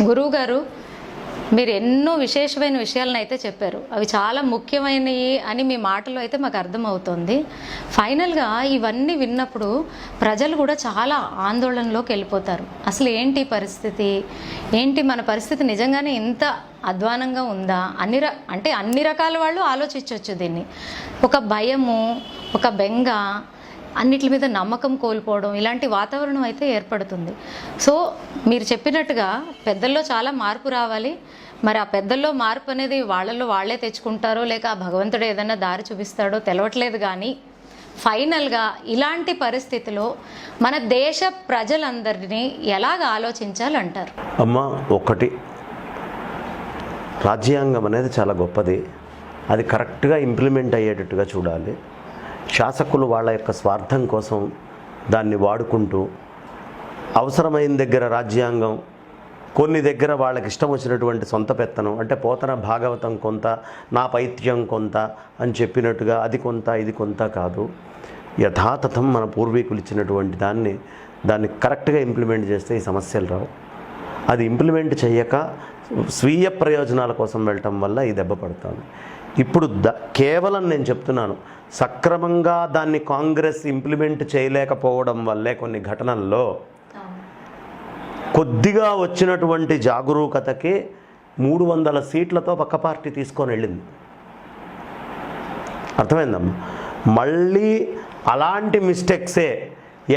గురువు గారు, మీరు ఎన్నో విశేషమైన విషయాలను అయితే చెప్పారు. అవి చాలా ముఖ్యమైనవి అని మీ మాటలో అయితే మాకు అర్థమవుతుంది. ఫైనల్గా ఇవన్నీ విన్నప్పుడు ప్రజలు కూడా చాలా ఆందోళనలోకి వెళ్ళిపోతారు. అసలు ఏంటి పరిస్థితి, ఏంటి మన పరిస్థితి నిజంగానే ఇంత అధ్వానంగా ఉందా? అన్ని రకాల వాళ్ళు ఆలోచించవచ్చు దీన్ని. ఒక భయము, ఒక బెంగ, అన్నిటి మీద నమ్మకం కోల్పోవడం, ఇలాంటి వాతావరణం అయితే ఏర్పడుతుంది. సో మీరు చెప్పినట్టుగా పెద్దల్లో చాలా మార్పు రావాలి. మరి ఆ పెద్దల్లో మార్పు అనేది వాళ్ళల్లో వాళ్ళే తెచ్చుకుంటారో లేక ఆ భగవంతుడు ఏదైనా దారి చూపిస్తాడో తెలవట్లేదు. కానీ ఫైనల్గా ఇలాంటి పరిస్థితిలో మన దేశ ప్రజలందరినీ ఎలాగ ఆలోచించాలంటారు? అమ్మ, ఒకటి, రాజ్యాంగం అనేది చాలా గొప్పది. అది కరెక్ట్గా ఇంప్లిమెంట్ అయ్యేటట్టుగా చూడాలి. శాసకులు వాళ్ళ యొక్క స్వార్థం కోసం దాన్ని వాడుకుంటూ అవసరమైన దగ్గర రాజ్యాంగం, కొన్ని దగ్గర వాళ్ళకి ఇష్టం వచ్చినటువంటి సొంత పెత్తనం, అంటే పోతన భాగవతం కొంత, నా పైత్యం కొంత అని చెప్పినట్టుగా అది కొంత ఇది కొంత కాదు. యథాతథం మన పూర్వీకులు ఇచ్చినటువంటి దాన్ని కరెక్ట్గా ఇంప్లిమెంట్ చేస్తే ఈ సమస్యలు రావు. అది ఇంప్లిమెంట్ చేయక స్వీయ ప్రయోజనాల కోసం వెళ్ళటం వల్ల ఈ దెబ్బ పడుతుంది. ఇప్పుడు కేవలం నేను చెప్తున్నాను, సక్రమంగా దాన్ని కాంగ్రెస్ ఇంప్లిమెంట్ చేయలేకపోవడం వల్లే కొన్ని ఘటనల్లో కొద్దిగా వచ్చినటువంటి జాగరూకతకి 300 సీట్లతో పక్క పార్టీ తీసుకొని వెళ్ళింది. అర్థమైందమ్మా? మళ్ళీ అలాంటి మిస్టేక్సే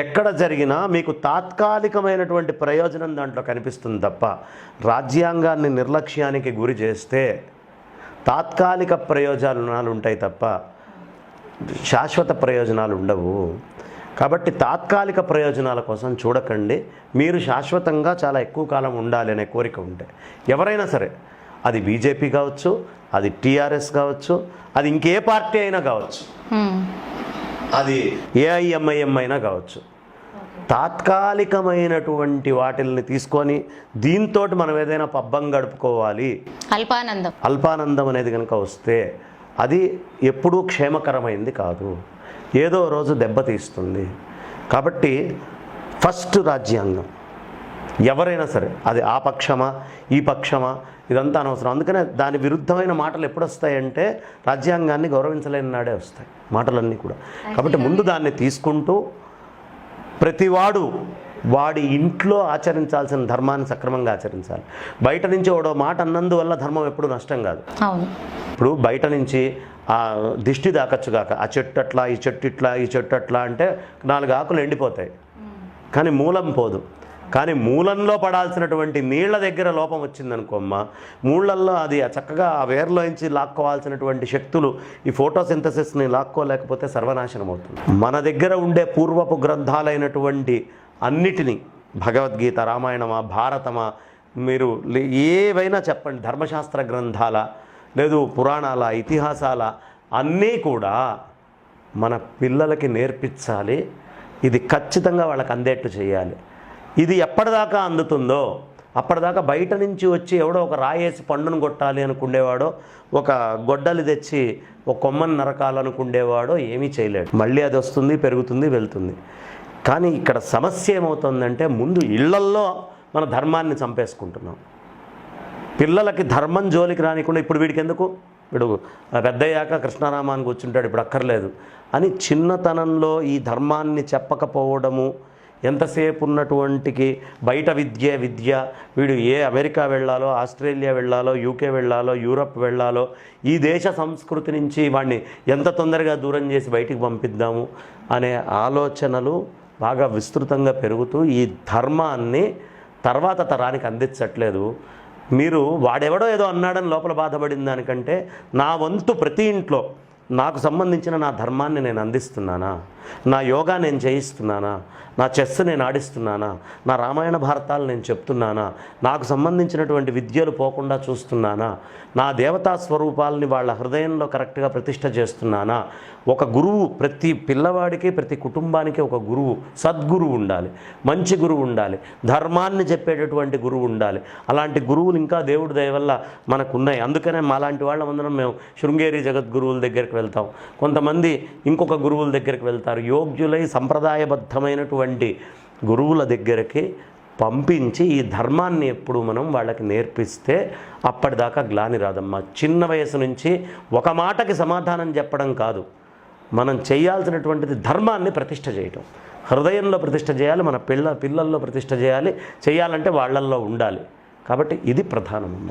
ఎక్కడ జరిగినా మీకు తాత్కాలికమైనటువంటి ప్రయోజనం దాంట్లో కనిపిస్తుంది తప్ప, రాజ్యాంగాన్ని నిర్లక్ష్యానికి గురి చేస్తే తాత్కాలిక ప్రయోజనాలు ఉంటాయి తప్ప శాశ్వత ప్రయోజనాలు ఉండవు. కాబట్టి తాత్కాలిక ప్రయోజనాల కోసం చూడకండి. మీరు శాశ్వతంగా చాలా ఎక్కువ కాలం ఉండాలి అనే కోరిక ఉంటే ఎవరైనా సరే, అది బీజేపీ కావచ్చు, అది టీఆర్ఎస్ కావచ్చు, అది ఇంకే పార్టీ అయినా కావచ్చు, అది ఏఐఎంఐఎం అయినా కావచ్చు, తాత్కాలికమైనటువంటి వాటిల్ని తీసుకొని దీంతో మనం ఏదైనా పబ్బం గడుపుకోవాలి, అల్పానందం అనేది కనుక వస్తే అది ఎప్పుడూ క్షేమకరమైంది కాదు, ఏదో రోజు దెబ్బతీస్తుంది. కాబట్టి ఫస్ట్ రాజ్యాంగం, ఎవరైనా సరే, అది ఆ పక్షమా ఈ పక్షమా ఇదంతా అనవసరం. అందుకనే దాని విరుద్ధమైన మాటలు ఎప్పుడు వస్తాయంటే రాజ్యాంగాన్ని గౌరవించలేని నాడే వస్తాయి మాటలన్నీ కూడా. కాబట్టి ముందు దాన్ని తీసుకుంటూ ప్రతివాడు వాడి ఇంట్లో ఆచరించాల్సిన ధర్మాన్ని సక్రమంగా ఆచరించాలి. బయట నుంచి ఓడో మాట అన్నందువల్ల ధర్మం ఎప్పుడు నష్టం కాదు. ఇప్పుడు బయట నుంచి ఆ దిష్టి దాకచ్చుగాక, ఆ చెట్టు అట్లా, ఈ చెట్టు ఇట్లా, ఈ చెట్టు అట్లా అంటే 4 ఆకులు ఎండిపోతాయి, కానీ మూలం పోదు. కానీ మూలంలో పడాల్సినటువంటి నీళ్ల దగ్గర లోపం వచ్చిందనుకోమ్మ, మూళ్ళల్లో అది చక్కగా ఆ వేర్లోంచి లాక్కోవాల్సినటువంటి శక్తులు ఈ ఫోటోసింథసిస్ని లాక్కోలేకపోతే సర్వనాశనం అవుతుంది. మన దగ్గర ఉండే పూర్వపు గ్రంథాలైనటువంటి అన్నిటినీ, భగవద్గీత, రామాయణమా, భారతమా, మీరు ఏవైనా చెప్పండి, ధర్మశాస్త్ర గ్రంథాల, లేదు పురాణాల, ఇతిహాసాల, అన్నీ కూడా మన పిల్లలకి నేర్పించాలి. ఇది ఖచ్చితంగా వాళ్ళకి అందేట్టు చేయాలి. ఇది ఎప్పటిదాకా అందుతుందో అప్పటిదాకా బయట నుంచి వచ్చి ఎవడో ఒక రాయేసి పండును కొట్టాలి అనుకునేవాడో, ఒక గొడ్డలి తెచ్చి ఒక కొమ్మని నరకాలనుకునేవాడో ఏమీ చేయలేడు. మళ్ళీ అది వస్తుంది, పెరుగుతుంది, వెళ్తుంది. కానీ ఇక్కడ సమస్య ఏమవుతుందంటే ముందు ఇళ్లల్లో మన ధర్మాన్ని చంపేసుకుంటున్నాం. పిల్లలకి ధర్మం జోలికి రానికుండా ఇప్పుడు వీడికి ఎందుకు, వీడు పెద్దయ్యాక కృష్ణారామాన్ని కూర్చుంటాడు, ఇప్పుడు అక్కర్లేదు అని చిన్నతనంలో ఈ ధర్మాన్ని చెప్పకపోవడము, ఎంతసేపు ఉన్నటువంటికి బయట విద్య, వీడు ఏ అమెరికా వెళ్ళాలో, ఆస్ట్రేలియా వెళ్ళాలో, యూకే వెళ్ళాలో, యూరప్ వెళ్ళాలో, ఈ దేశ సంస్కృతి నుంచి వాడిని ఎంత తొందరగా దూరం చేసి బయటికి పంపిద్దాము అనే ఆలోచనలు బాగా విస్తృతంగా పెరుగుతూ ఈ ధర్మాన్ని తర్వాత తరానికి అందించట్లేదు. మీరు వాడెవడో ఏదో అన్నాడని లోపల బాధపడిన దానికంటే నా వంతు ప్రతి ఇంట్లో నాకు సంబంధించిన నా ధర్మాన్ని నేను అందిస్తున్నానా, నా యోగా నేను చేయిస్తున్నానా, నా చెస్ నేను ఆడిస్తున్నానా, నా రామాయణ భారతాలు నేను చెప్తున్నానా, నాకు సంబంధించినటువంటి విద్యలు పోకుండా చూస్తున్నానా, నా దేవతా స్వరూపాలని వాళ్ళ హృదయంలో కరెక్ట్గా ప్రతిష్ఠ చేస్తున్నానా. ఒక గురువు, ప్రతి పిల్లవాడికి, ప్రతి కుటుంబానికి ఒక గురువు, సద్గురువు ఉండాలి, మంచి గురువు ఉండాలి, ధర్మాన్ని చెప్పేటటువంటి గురువు ఉండాలి. అలాంటి గురువులు ఇంకా దేవుడి దయ వల్ల మనకు ఉన్నాయి. అందుకనే మాలాంటి వాళ్ళందరం మేము శృంగేరి జగద్గురువుల దగ్గరికి వెళ్తాం, కొంతమంది ఇంకొక గురువుల దగ్గరికి వెళ్తారు. యోగ్యులై సంప్రదాయబద్ధమైనటువంటి గురువుల దగ్గరికి పంపించి ఈ ధర్మాన్ని ఎప్పుడు మనం వాళ్ళకి నేర్పిస్తే అప్పటిదాకా గ్లాని రాదమ్మా. చిన్న వయసు నుంచి ఒక మాటకి సమాధానం చెప్పడం కాదు, మనం చేయాల్సినటువంటిది ధర్మాన్ని ప్రతిష్ఠ చేయటం. హృదయంలో ప్రతిష్ఠ చేయాలి, మన పిల్లల్లో ప్రతిష్ఠ చేయాలి. చేయాలంటే వాళ్ళల్లో ఉండాలి. కాబట్టి ఇది ప్రధానమమ్మా.